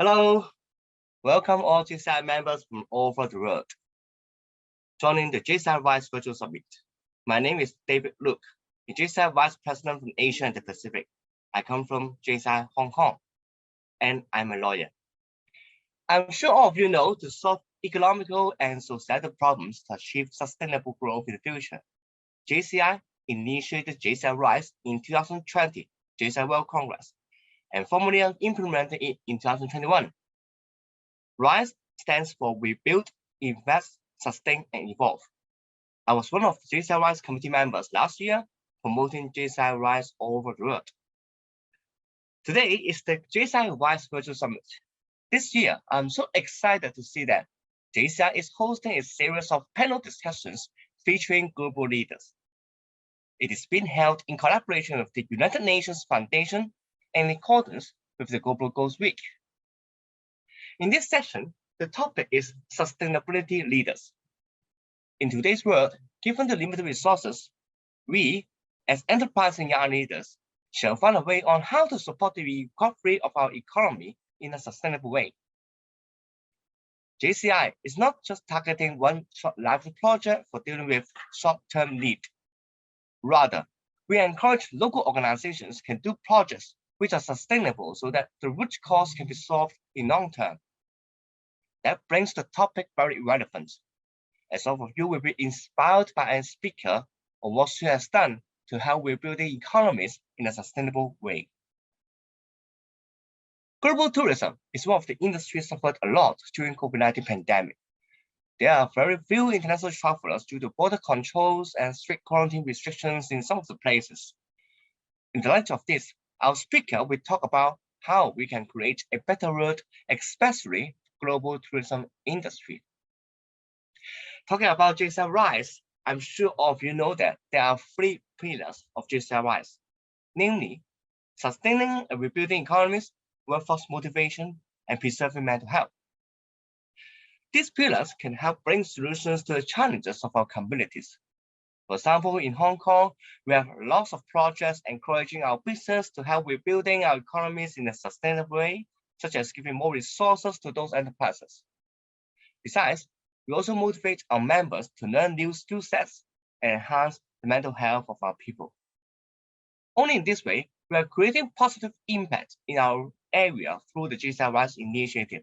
Hello, welcome all JCI members from all over the world joining the JCI Vice Virtual Summit. My name is David Luke, the JCI Vice President from Asia and the Pacific. I come from JCI Hong Kong, and I'm a lawyer. I'm sure all of you know to solve economical and societal problems to achieve sustainable growth in the future. JCI initiated JCI Rise in 2020 JCI World Congress and formally implemented it in 2021. RISE stands for Rebuild, Invest, Sustain, and Evolve. I was one of the JCI RISE committee members last year, promoting JCI RISE all over the world. Today is the JCI RISE Virtual Summit. This year, I'm so excited to see that JCI is hosting a series of panel discussions featuring global leaders. It is being held in collaboration with the United Nations Foundation and in accordance with the Global Goals Week. In this session, the topic is sustainability leaders. In today's world, given the limited resources, we, as enterprise and young leaders, shall find a way on how to support the recovery of our economy in a sustainable way. JCI is not just targeting one short-lived project for dealing with short-term need. Rather, we encourage local organizations can do projects which are sustainable so that the root cause can be solved in long term. That brings the topic very relevant, as some of you will be inspired by a speaker on what she has done to help rebuild the economies in a sustainable way. Global tourism is one of the industries suffered a lot during COVID-19 pandemic. There are very few international travelers due to border controls and strict quarantine restrictions in some of the places. In the light of this, our speaker will talk about how we can create a better world, especially global tourism industry. Talking about JCI Rise, I'm sure all of you know that there are three pillars of JCI Rise, namely sustaining and rebuilding economies, workforce motivation, and preserving mental health. These pillars can help bring solutions to the challenges of our communities. For example, in Hong Kong, we have lots of projects encouraging our business to help rebuilding our economies in a sustainable way, such as giving more resources to those enterprises. Besides, we also motivate our members to learn new skill sets and enhance the mental health of our people. Only in this way, we are creating positive impact in our area through the JCI Rise initiative.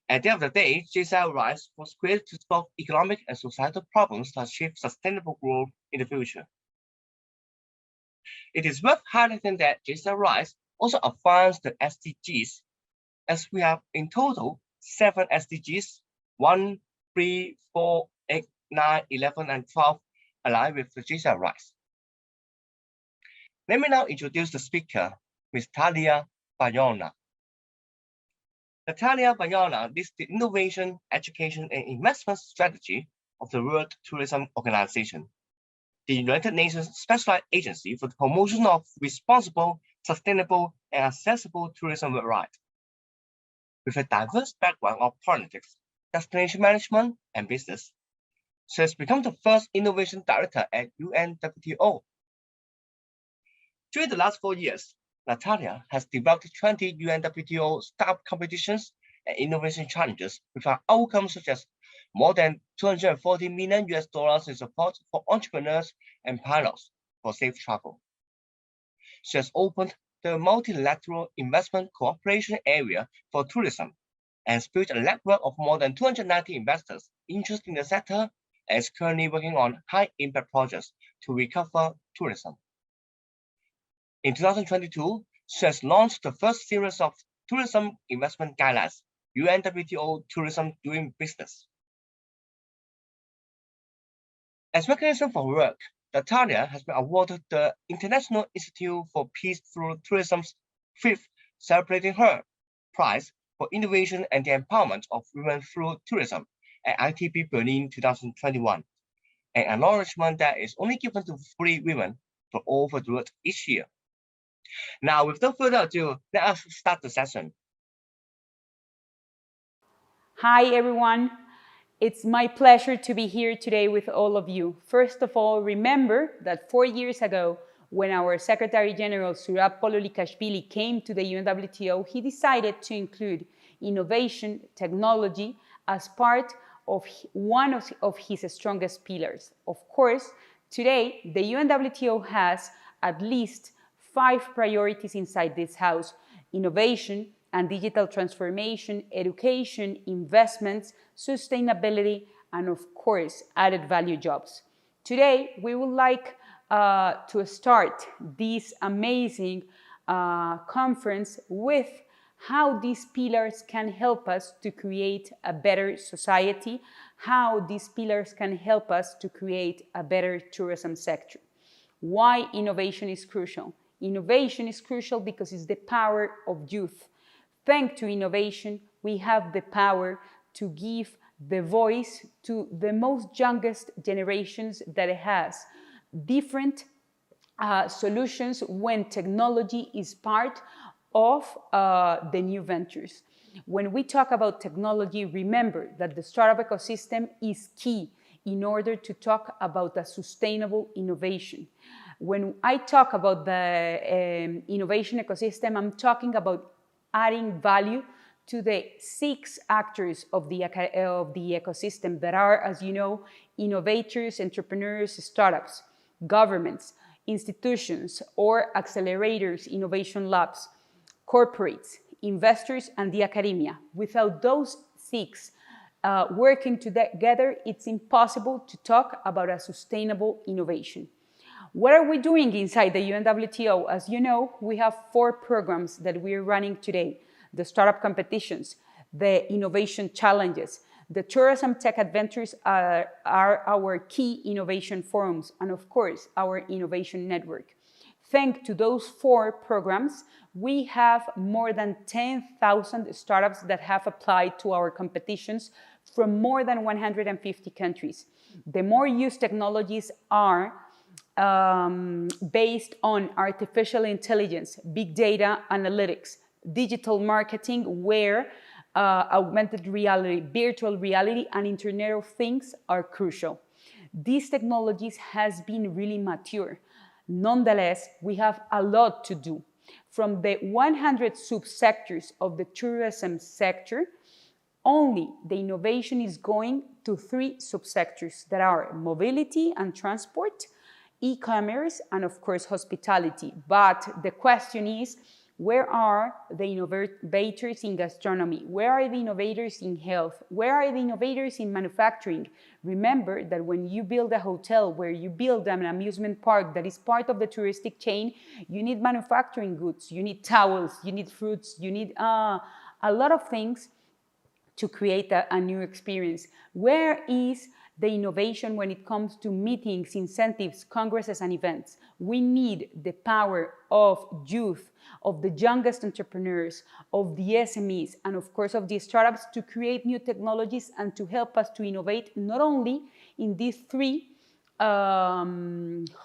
At the end of the day, JCI Rise was created to solve economic and societal problems to achieve sustainable growth in the future. It is worth highlighting that JCI Rise also advanced the SDGs, as we have in total 7 SDGs, 1, 3, 4, 8, 9, 11, and 12 aligned with the JCI Rise. Let me now introduce the speaker, Ms. Natalia Bayona. Natalia Bayona leads the innovation, education, and investment strategy of the World Tourism Organization, the United Nations specialized agency for the promotion of responsible, sustainable, and accessible tourism worldwide. With a diverse background of politics, destination management, and business, she has become the first innovation director at Unwto. During the last 4 years, Natalia has developed 20 UNWTO startup competitions and innovation challenges with our outcomes such as more than $240 million in support for entrepreneurs and pilots for safe travel. She has opened the multilateral investment cooperation area for tourism and has built a network of more than 290 investors interested in the sector and is currently working on high-impact projects to recover tourism. In 2022, she has launched the first series of tourism investment guidelines, UNWTO Tourism Doing Business. As recognition for her work, Natalia has been awarded the International Institute for Peace Through Tourism's 5th Celebrating Her Prize for Innovation and the Empowerment of Women Through Tourism at ITB Berlin 2021, an acknowledgement that is only given to 3 women from all over the world each year. Now, without further ado, let us start the session. Hi, everyone. It's my pleasure to be here today with all of you. First of all, remember that 4 years ago, When our Secretary General Surab Pololikashvili came to the UNWTO, he decided to include innovation, technology as part of one of his strongest pillars. Of course, today the UNWTO has at least 5 priorities inside this house: innovation and digital transformation, education, investments, sustainability, and of course, added value jobs. Today, we would like to start this amazing conference with how these pillars can help us to create a better society, how these pillars can help us to create a better tourism sector. Why innovation is crucial? Innovation is crucial because it's the power of youth. Thanks to innovation, we have the power to give the voice to the most youngest generations that has different solutions when technology is part of the new ventures. When we talk about technology, remember that the startup ecosystem is key in order to talk about a sustainable innovation. When I talk about the innovation ecosystem, I'm talking about adding value to the 6 actors of the ecosystem that are, as you know, innovators, entrepreneurs, startups, governments, institutions or accelerators, innovation labs, corporates, investors, and the academia. Without those 6 working together, it's impossible to talk about a sustainable innovation. What are we doing inside the UNWTO? As you know, we have 4 programs that we're running today: the startup competitions, the innovation challenges, the tourism tech adventures are our key innovation forums, and of course, our innovation network. Thanks to those 4 programs, we have more than 10,000 startups that have applied to our competitions from more than 150 countries. The more used technologies are based on artificial intelligence, big data analytics, digital marketing, where augmented reality, virtual reality, and Internet of Things are crucial. These technologies has been really mature. Nonetheless, we have a lot to do. From the 100 subsectors of the tourism sector, only the innovation is going to 3 subsectors that are mobility and transport, e-commerce, and of course, hospitality. But the question is, where are the innovators in gastronomy? Where are the innovators in health? Where are the innovators in manufacturing? Remember that when you build a hotel, where you build an amusement park that is part of the touristic chain, you need manufacturing goods, you need towels, you need fruits, you need a lot of things to create a new experience. Where is the innovation when it comes to meetings, incentives, congresses, and events? We need the power of youth, of the youngest entrepreneurs, of the SMEs, and of course of the startups to create new technologies and to help us to innovate not only in these 3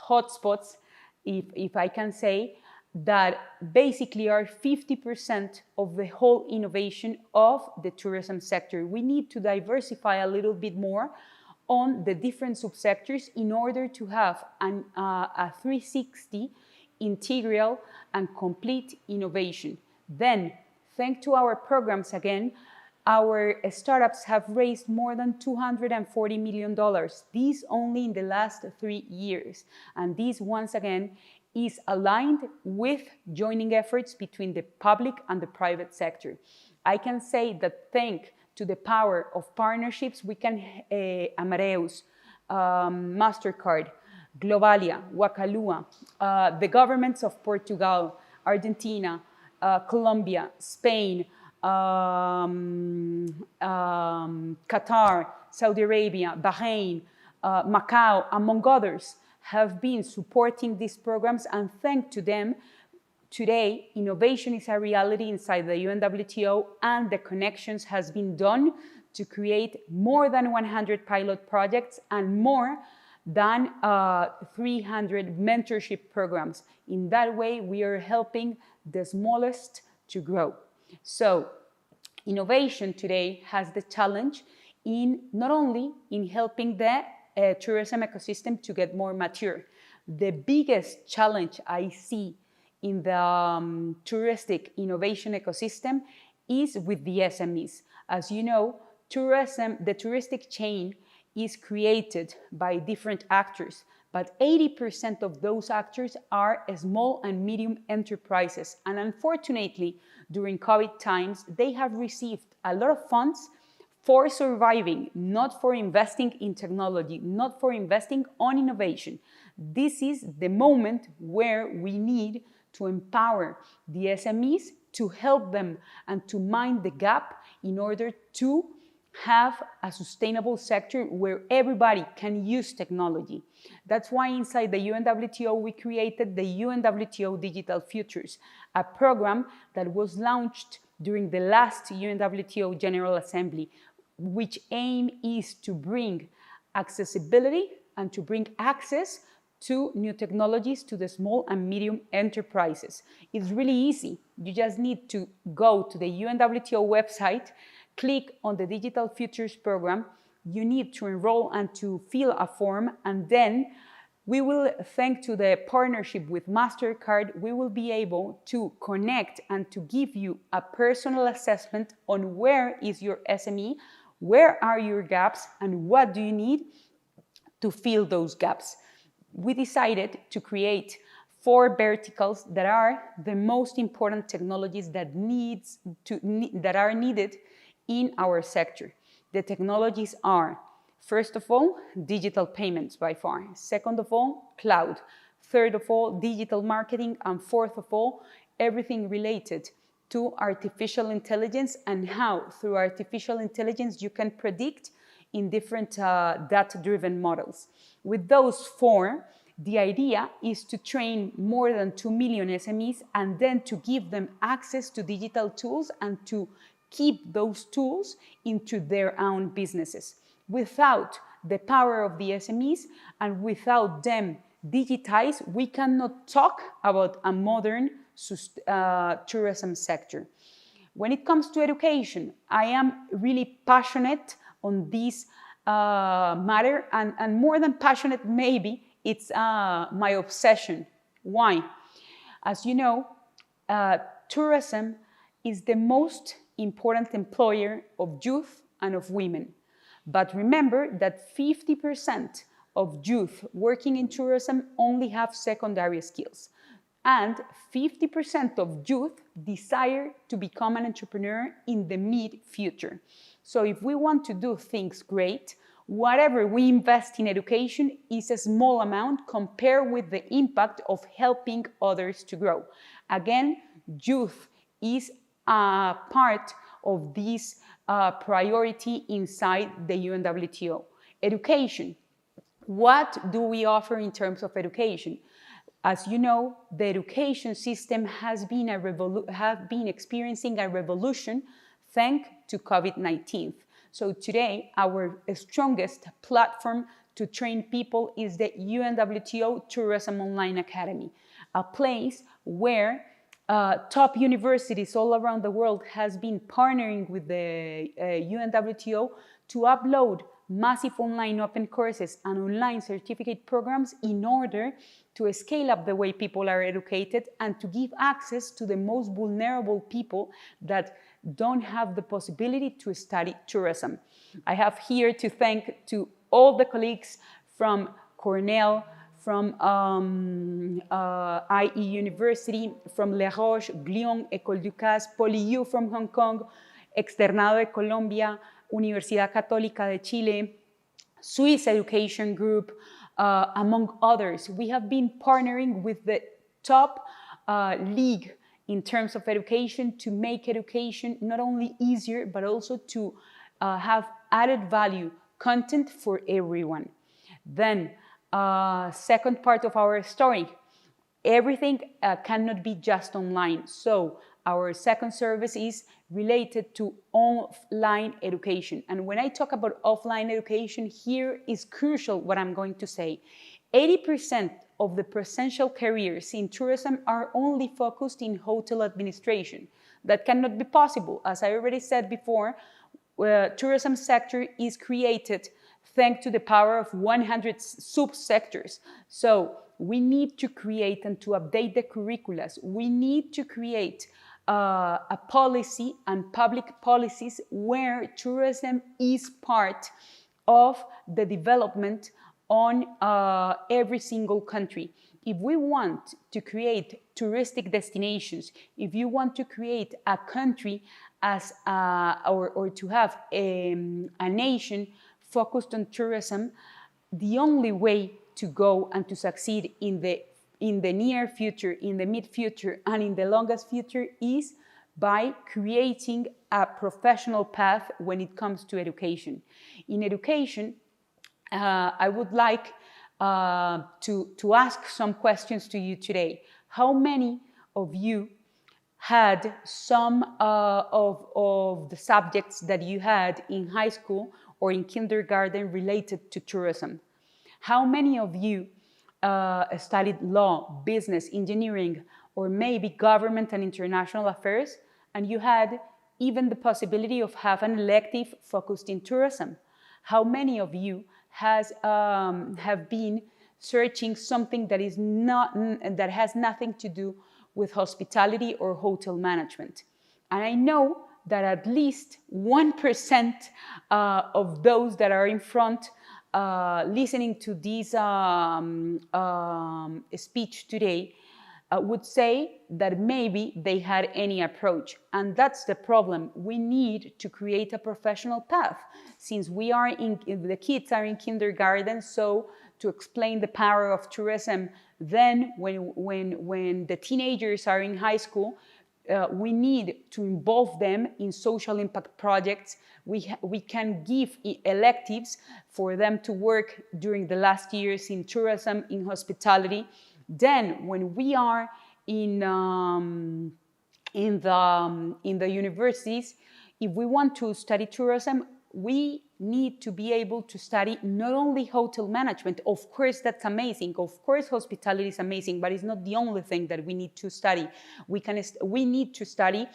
hotspots, if I can say, that basically are 50% of the whole innovation of the tourism sector. We need to diversify a little bit more on the different subsectors in order to have a 360 integral and complete innovation. Then, thanks to our programs again, our startups have raised more than $240 million. This only in the last 3 years. And this, once again, is aligned with joining efforts between the public and the private sector. I can say that thanks to the power of partnerships, we can, Amadeus, MasterCard, Globalia, Wakalua, the governments of Portugal, Argentina, Colombia, Spain, Qatar, Saudi Arabia, Bahrain, Macau, among others, have been supporting these programs, and thanks to them, today, innovation is a reality inside the UNWTO, and the connections has been done to create more than 100 pilot projects and more than 300 mentorship programs. In that way, we are helping the smallest to grow. So, innovation today has the challenge in not only in helping the tourism ecosystem to get more mature, The biggest challenge I see in the touristic innovation ecosystem is with the SMEs. As you know, tourism, the touristic chain is created by different actors, but 80% of those actors are small and medium enterprises. And unfortunately, during COVID times, they have received a lot of funds for surviving, not for investing in technology, not for investing on innovation. This is the moment where we need to empower the SMEs, to help them and to mind the gap in order to have a sustainable sector where everybody can use technology. That's why inside the UNWTO we created the UNWTO Digital Futures, a program that was launched during the last UNWTO General Assembly, which aim is to bring accessibility and to bring access to new technologies to the small and medium enterprises. It's really easy. You just need to go to the UNWTO website, click on the Digital Futures program. You need to enroll and to fill a form, and then we will, thanks to the partnership with MasterCard, we will be able to connect and to give you a personal assessment on where is your SME, where are your gaps, and what do you need to fill those gaps. We decided to create 4 verticals that are the most important technologies that are needed in our sector. The technologies are, first of all, digital payments by far. Second of all, cloud. Third of all, digital marketing. And fourth of all, everything related to artificial intelligence and how through artificial intelligence you can predict in different data-driven models. With those 4, the idea is to train more than 2 million SMEs and then to give them access to digital tools and to keep those tools into their own businesses. Without the power of the SMEs and without them digitized, we cannot talk about a modern tourism sector. When it comes to education, I am really passionate on this matter, and more than passionate, maybe it's my obsession. Why? As you know, tourism is the most important employer of youth and of women. But remember that 50% of youth working in tourism only have secondary skills. And 50% of youth desire to become an entrepreneur in the mid-future. So if we want to do things great, whatever we invest in education is a small amount compared with the impact of helping others to grow. Again, youth is a part of this priority inside the UNWTO. Education. What do we offer in terms of education? As you know, the education system has been experiencing a revolution thanks to COVID-19. So today, our strongest platform to train people is the UNWTO Tourism Online Academy, a place where top universities all around the world has been partnering with the UNWTO to upload massive online open courses and online certificate programs in order to scale up the way people are educated and to give access to the most vulnerable people that don't have the possibility to study tourism. I have here to thank to all the colleagues from Cornell, from IE University, from Le Roche, Glion, École Ducasse, PolyU from Hong Kong, Externado de Colombia, Universidad Católica de Chile, Swiss Education Group, among others. We have been partnering with the top league in terms of education to make education not only easier, but also to have added value content for everyone. Then, second part of our story, everything cannot be just online. So our second service is related to offline education. And when I talk about offline education, here is crucial what I'm going to say. 80% of the potential careers in tourism are only focused in hotel administration. That cannot be possible. As I already said before, tourism sector is created thanks to the power of 100 subsectors. So we need to create and to update the curriculums. We need to create a policy and public policies where tourism is part of the development on every single country. If we want to create touristic destinations, if you want to create a country as or to have a nation focused on tourism, the only way to go and to succeed in the near future, in the mid future, and in the longest future is by creating a professional path when it comes to education. In education, I would like to ask some questions to you today. How many of you had some of the subjects that you had in high school or in kindergarten related to tourism? How many of you studied law, business, engineering, or maybe government and international affairs, and you had even the possibility of having an elective focused in tourism? How many of you have been searching something that has nothing to do with hospitality or hotel management? And I know that at least 1% of those that are in front listening to this speech today would say that maybe they had any approach. And that's the problem. We need to create a professional path. Since the kids are in kindergarten, so to explain the power of tourism, then when the teenagers are in high school, we need to involve them in social impact projects. We can give electives for them to work during the last years in tourism, in hospitality. Then, when we are in the universities, if we want to study tourism, we need to be able to study not only hotel management. Of course, that's amazing. Of course, hospitality is amazing, but it's not the only thing that we need to study. We need to study,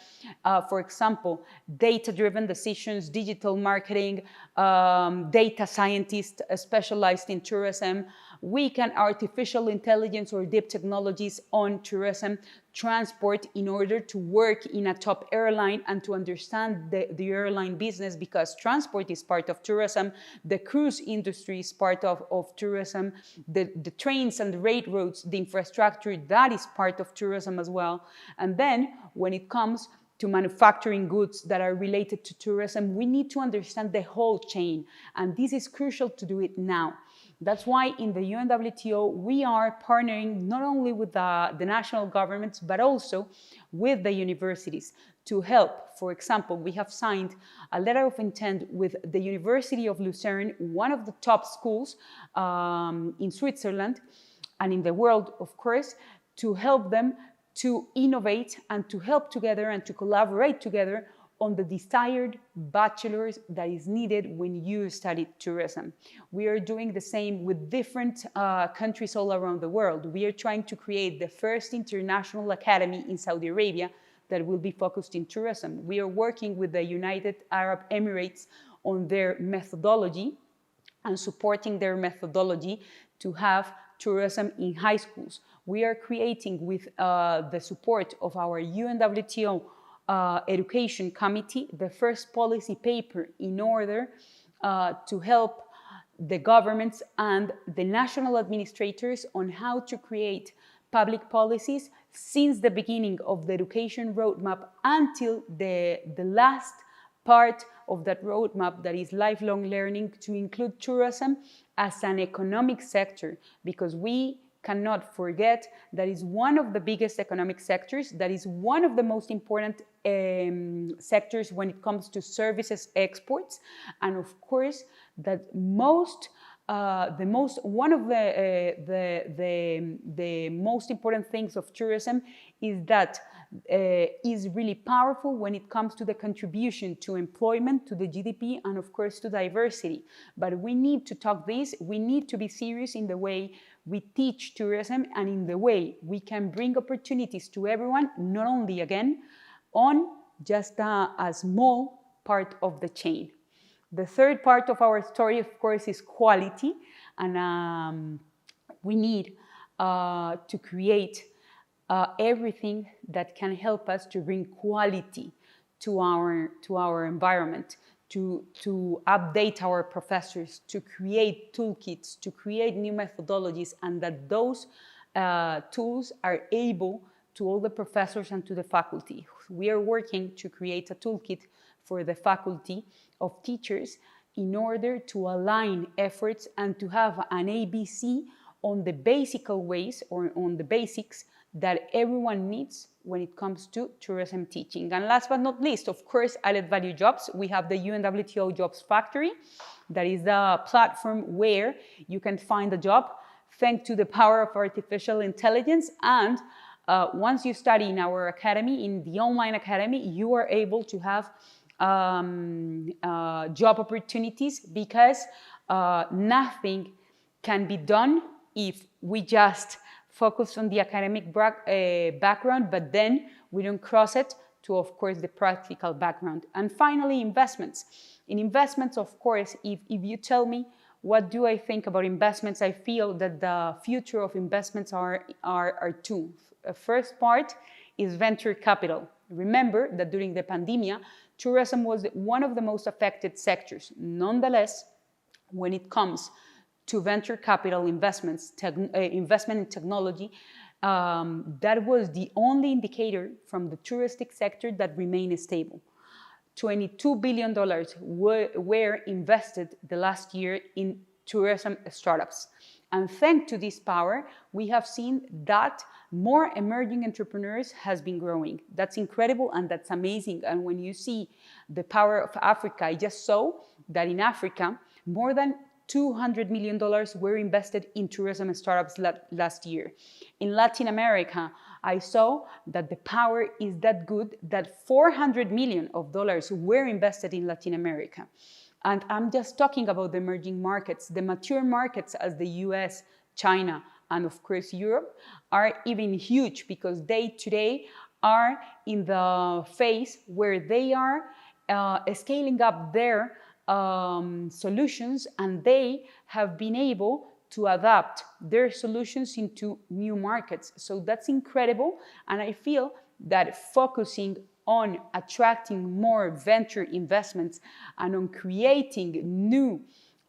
for example, data-driven decisions, digital marketing, data scientists specialized in tourism. We can artificial intelligence or deep technologies on tourism, transport, in order to work in a top airline and to understand the airline business, because transport is part of tourism, the cruise industry is part of tourism, the trains and the railroads, the infrastructure, that is part of tourism as well. And then when it comes to manufacturing goods that are related to tourism, we need to understand the whole chain. And this is crucial to do it now. That's why in the UNWTO, we are partnering not only with the national governments, but also with the universities to help. For example, we have signed a letter of intent with the University of Lucerne, one of the top schools in Switzerland and in the world, of course, to help them to innovate and to help together and to collaborate together on the desired bachelor's that is needed when you study tourism. We are doing the same with different countries all around the world. We are trying to create the first international academy in Saudi Arabia that will be focused in tourism. We are working with the United Arab Emirates on their methodology and supporting their methodology to have tourism in high schools. We are creating, with the support of our UNWTO Education Committee, the first policy paper in order to help the governments and the national administrators on how to create public policies since the beginning of the education roadmap until the last part of that roadmap, that is lifelong learning, to include tourism as an economic sector, because we cannot forget that is one of the biggest economic sectors, that is one of the most important sectors when it comes to services exports, and of course that one of the most important things of tourism is that is really powerful when it comes to the contribution to employment, to the GDP, and of course to diversity. But we need to talk this, we need to be serious in the way we teach tourism and in the way we can bring opportunities to everyone, not only again on just a small part of the chain. The third part of our story, of course, is quality, and we need to create everything that can help us to bring quality to our environment, to update our professors, to create toolkits, to create new methodologies, and that those tools are able to all the professors and to the faculty. We are working to create a toolkit for the faculty of teachers in order to align efforts and to have an ABC on the basic ways or on the basics that everyone needs when it comes to tourism teaching. And last but not least, of course, added value jobs. We have the UNWTO Jobs Factory. That is the platform where you can find a job thanks to the power of artificial intelligence. And once you study in our academy, in the online academy, you are able to have job opportunities, because nothing can be done if we just focus on the academic background, but then we don't cross it to, of course, the practical background. And finally, investments. In investments, of course, if you tell me what do I think about investments, I feel that the future of investments are two. The first part is venture capital. Remember that during the pandemic, tourism was one of the most affected sectors. Nonetheless, when it comes to venture capital investments, investment in technology, that was the only indicator from the touristic sector that remained stable. $22 billion were invested the last year in tourism startups. And thanks to this power, we have seen that more emerging entrepreneurs has been growing. That's incredible and that's amazing. And when you see the power of Africa, I just saw that in Africa, more than $200 million were invested in tourism startups last year. In Latin America, I saw that the power is that good that $400 million were invested in Latin America. And I'm just talking about the emerging markets. The mature markets as the US, China, and of course Europe are even huge, because they today are in the phase where they are scaling up their solutions, and they have been able to adapt their solutions into new markets. So that's incredible, and I feel that focusing on attracting more venture investments and on creating new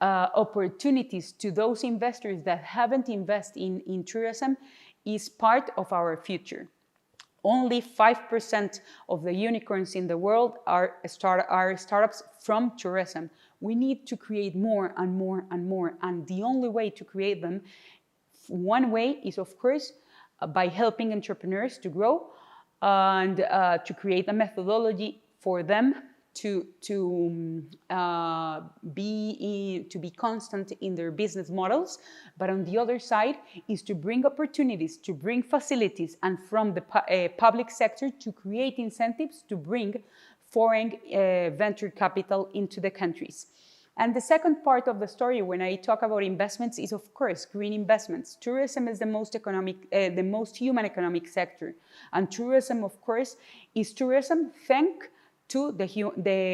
opportunities to those investors that haven't invested in tourism is part of our future. Only 5% of the unicorns in the world are startups from tourism. We need to create more and more and more. And the only way to create them, one way is, of course, by helping entrepreneurs to grow and to create a methodology for them to be constant in their business models. But on the other side is to bring opportunities, to bring facilities, and from the public sector to create incentives to bring foreign venture capital into the countries. And the second part of the story when I talk about investments is, of course, green investments. Tourism is the most human economic sector. And tourism, of course, is tourism thanks to the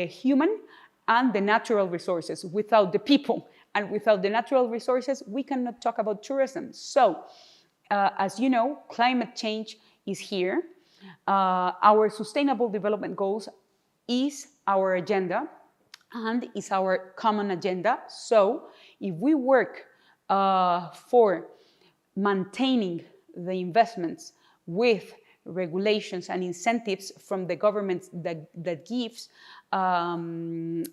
human and the natural resources. Without the people and without the natural resources, we cannot talk about tourism. So, as you know, climate change is here. Our sustainable development goals is our agenda and is our common agenda. So, if we work for maintaining the investments with regulations and incentives from the government that gives some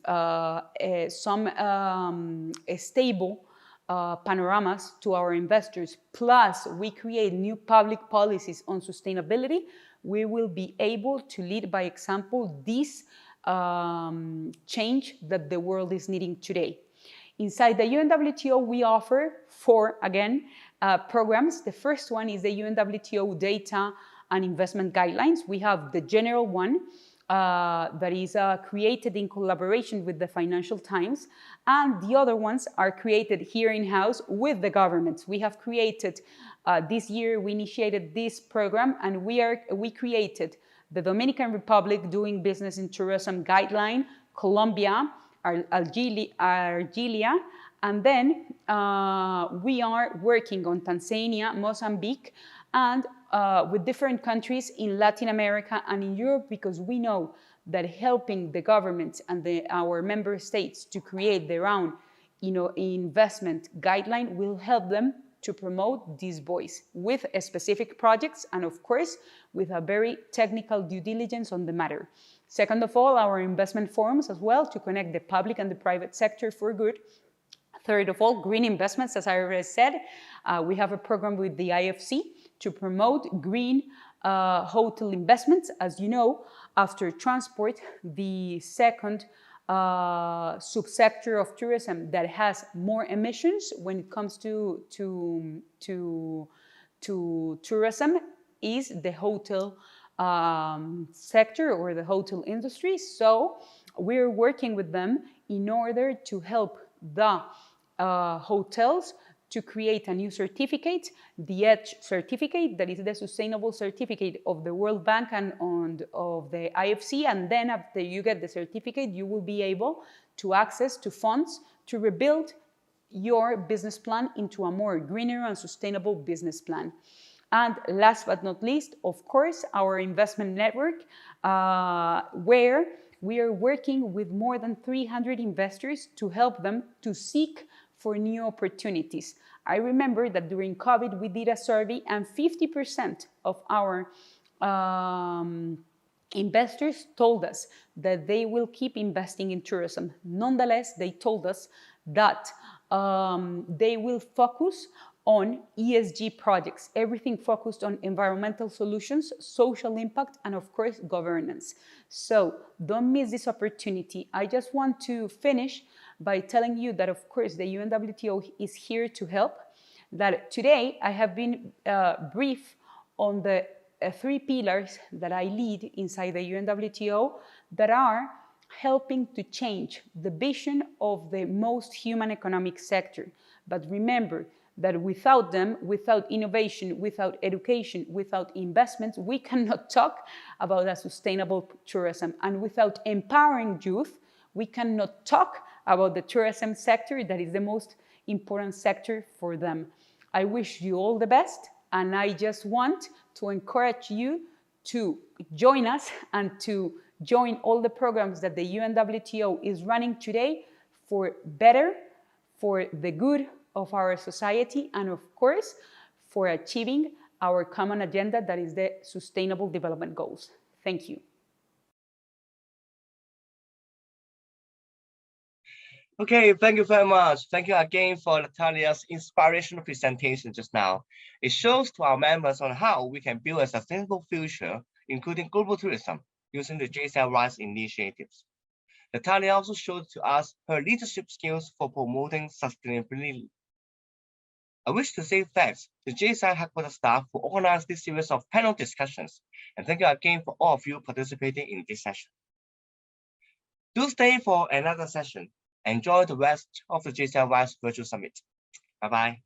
stable panoramas to our investors, plus we create new public policies on sustainability, we will be able to lead by example this change that the world is needing today. Inside the UNWTO, we offer four, again, programs. The first one is the UNWTO Data and Investment Guidelines. We have the general one that is created in collaboration with the Financial Times, and the other ones are created here in-house with the governments. We have created, this year we initiated this program, and we created the Dominican Republic Doing Business in Tourism Guideline, Colombia, Algeria, And then we are working on Tanzania, Mozambique, and with different countries in Latin America and in Europe, because we know that helping the governments and our member states to create their own investment guideline will help them to promote this voice with specific projects and, of course, with a very technical due diligence on the matter. Second of all, our investment forums as well to connect the public and the private sector for good. Third of all, green investments, as I already said. We have a program with the IFC to promote green hotel investments. As you know, after transport, the second subsector of tourism that has more emissions when it comes to tourism is the hotel sector or the hotel industry. So we're working with them in order to help the hotels to create a new certificate, the EDGE certificate, that is the sustainable certificate of the World Bank and of the IFC. And then after you get the certificate, you will be able to access to funds to rebuild your business plan into a more greener and sustainable business plan. And last but not least, of course, our investment network, where we are working with more than 300 investors to help them to seek for new opportunities. I remember that during COVID, we did a survey and 50% of our investors told us that they will keep investing in tourism. Nonetheless, they told us that they will focus on ESG projects, everything focused on environmental solutions, social impact, and of course, governance. So don't miss this opportunity. I just want to finish by telling you that, of course, the UNWTO is here to help. That today I have been brief on the 3 pillars that I lead inside the UNWTO that are helping to change the vision of the most human economic sector. But remember that without them, without innovation, without education, without investments, we cannot talk about a sustainable tourism. And without empowering youth, we cannot talk about the tourism sector that is the most important sector for them. I wish you all the best, and I just want to encourage you to join us and to join all the programs that the UNWTO is running today for better, for the good of our society, and of course, for achieving our common agenda, that is the Sustainable Development Goals. Thank you. Okay, thank you very much. Thank you again for Natalia's inspirational presentation just now. It shows to our members on how we can build a sustainable future, including global tourism, using the JCI RISE initiatives. Natalia also showed to us her leadership skills for promoting sustainability. I wish to say thanks to JCI headquarters staff who organized this series of panel discussions, and thank you again for all of you participating in this session. Do stay for another session. Enjoy the rest of the JCI RISE Virtual Summit. Bye-bye.